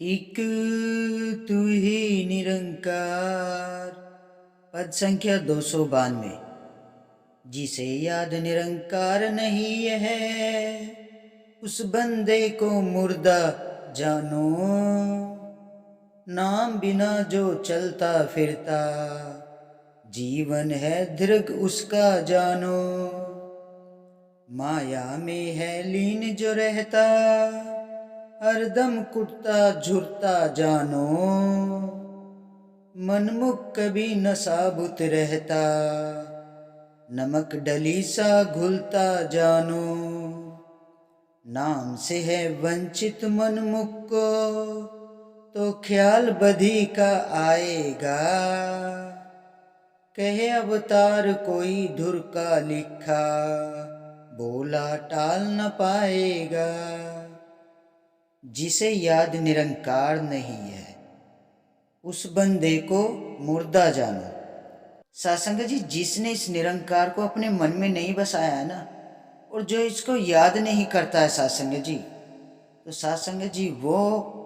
एक तू ही निरंकार। पद संख्या 292। जिसे याद निरंकार नहीं है, उस बंदे को मुर्दा जानो। नाम बिना जो चलता फिरता, जीवन है दृग उसका जानो। माया में है लीन जो रहता, हरदम कुटता झुरता जानो। मनमुख कभी न साबुत रहता, नमक डली सा घुलता जानो। नाम से है वंचित मनमुख को, तो ख्याल बधी का आएगा। कहे अवतार कोई धुर का लिखा, बोला टाल न पाएगा। जिसे याद निरंकार नहीं है, उस बंदे को मुर्दा जानो। सासंग जी, जिसने इस निरंकार को अपने मन में नहीं बसाया है ना, और जो इसको याद नहीं करता है सासंग जी, तो सासंग जी वो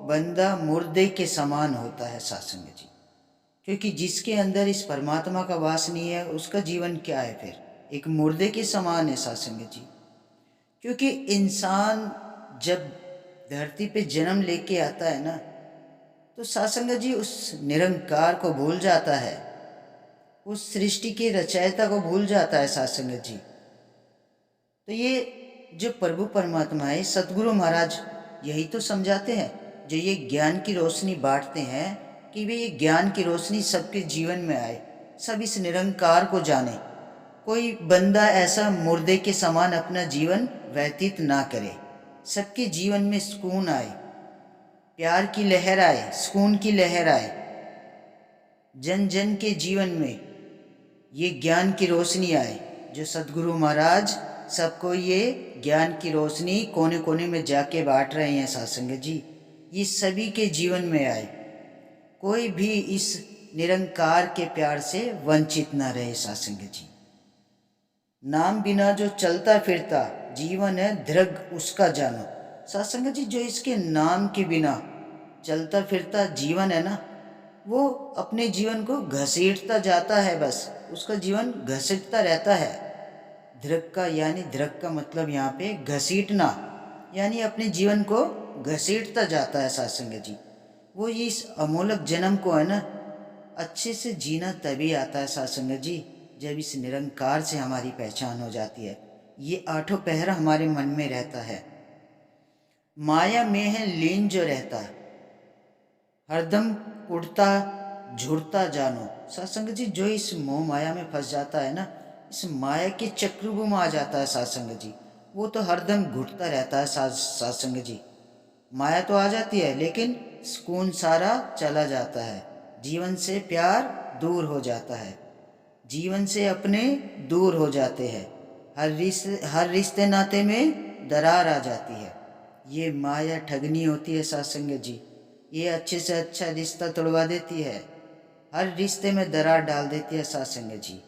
बंदा मुर्दे के समान होता है सासंग जी। क्योंकि जिसके अंदर इस परमात्मा का वास नहीं है, उसका जीवन क्या है फिर? एक मुर्दे के समान है सासंग जी। क्योंकि इंसान जब धरती पे जन्म लेके आता है ना, तो सासंग जी उस निरंकार को भूल जाता है, उस सृष्टि के रचयिता को भूल जाता है सासंग जी। तो ये जो प्रभु परमात्मा है, सतगुरु महाराज यही तो समझाते हैं, जो ये ज्ञान की रोशनी बांटते हैं, कि वे ये ज्ञान की रोशनी सबके जीवन में आए, सब इस निरंकार को जाने। कोई बंदा ऐसा मुर्दे के समान अपना जीवन व्यतीत ना करे, सबके जीवन में सुकून आए, प्यार की लहर आए, सुकून की लहर आए। जन जन के जीवन में ये ज्ञान की रोशनी आए, जो सदगुरु महाराज सबको ये ज्ञान की रोशनी कोने कोने में जाके बांट रहे हैं सासंग जी, ये सभी के जीवन में आए। कोई भी इस निरंकार के प्यार से वंचित ना रहे सासंग जी। नाम बिना जो चलता फिरता, जीवन है दृग उसका जानो। सासंग जी, जो इसके नाम के बिना चलता फिरता जीवन है ना, वो अपने जीवन को घसीटता जाता है, बस उसका जीवन घसीटता रहता है। दृग का यानी दृग का मतलब यहाँ पे घसीटना, यानी अपने जीवन को घसीटता जाता है सासंग जी। वो इस अमोलक जन्म को है ना, अच्छे से जीना तभी आता है सासंग जी, जब इस निरंकार से हमारी पहचान हो जाती है, ये आठों पहर हमारे मन में रहता है। माया में है लीन जो रहता, हरदम उड़ता झुरता जानो। सत्संग जी, जो इस मोह माया में फंस जाता है ना, इस माया के चक्रव्यूह में आ जाता है सत्संग जी, वो तो हरदम घुटता रहता है सत्संग जी। माया तो आ जाती है, लेकिन सुकून सारा चला जाता है, जीवन से प्यार दूर हो जाता है, जीवन से अपने दूर हो जाते हैं, हर रिश्ते नाते में दरार आ जाती है। ये माया ठगनी होती है सत्संग जी, ये अच्छे से अच्छा रिश्ता तोड़वा देती है, हर रिश्ते में दरार डाल देती है सत्संग जी।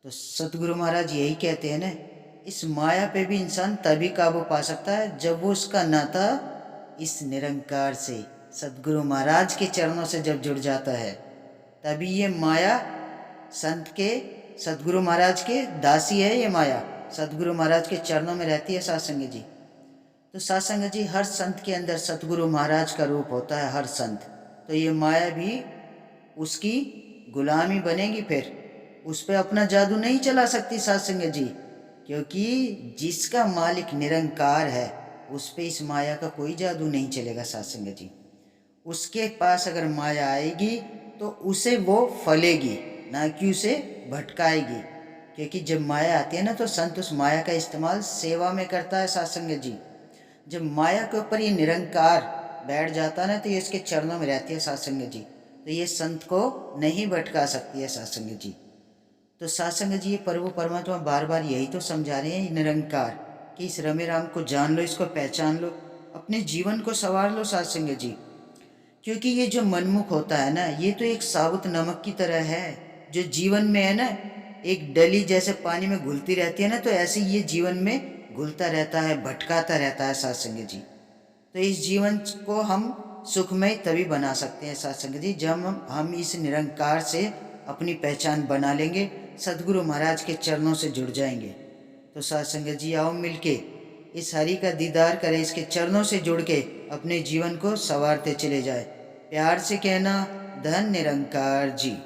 तो सतगुरु महाराज यही कहते हैं ना, इस माया पे भी इंसान तभी काबू पा सकता है जब वो उसका नाता इस निरंकार से, सतगुरु महाराज के चरणों से जब जुड़ जाता है, तभी ये माया संत के, सतगुरु महाराज के दासी है। ये माया सतगुरु महाराज के चरणों में रहती है सत्संग जी। तो सत्संग जी, हर संत के अंदर सतगुरु महाराज का रूप होता है, हर संत। तो ये माया भी उसकी गुलामी बनेगी, फिर उस पर अपना जादू नहीं चला सकती सत्संग जी, क्योंकि जिसका मालिक निरंकार है, उस पे इस माया का कोई जादू नहीं चलेगा सत्संग जी। उसके पास अगर माया आएगी तो उसे वो फलेगी, ना कि उसे भटकाएगी। क्योंकि जब माया आती है ना, तो संत उस माया का इस्तेमाल सेवा में करता है सत्संग जी। जब माया के ऊपर ये निरंकार बैठ जाता है ना, तो ये इसके चरणों में रहती है सत्संग जी, तो ये संत को नहीं भटका सकती है सत्संग जी। तो सत्संग जी, ये प्रभु परमात्मा बार बार यही तो समझा रहे हैं निरंकार, कि इस रमे राम को जान लो, इसको पहचान लो, अपने जीवन को संवार लो सत्संग जी। क्योंकि ये जो मनमुख होता है ना, ये तो एक साबुत नमक की तरह है, जो जीवन में है ना, एक डली जैसे पानी में घुलती रहती है ना, तो ऐसे ये जीवन में घुलता रहता है, भटकाता रहता है सत्संग जी। तो इस जीवन को हम सुखमय तभी बना सकते हैं सत्संग जी, जब हम इस निरंकार से अपनी पहचान बना लेंगे, सदगुरु महाराज के चरणों से जुड़ जाएंगे। तो सत्संग जी आओ मिलके इस हरि का दीदार करें, इसके चरणों से जुड़ के अपने जीवन को संवारते चले जाए। प्यार से कहना धन निरंकार जी।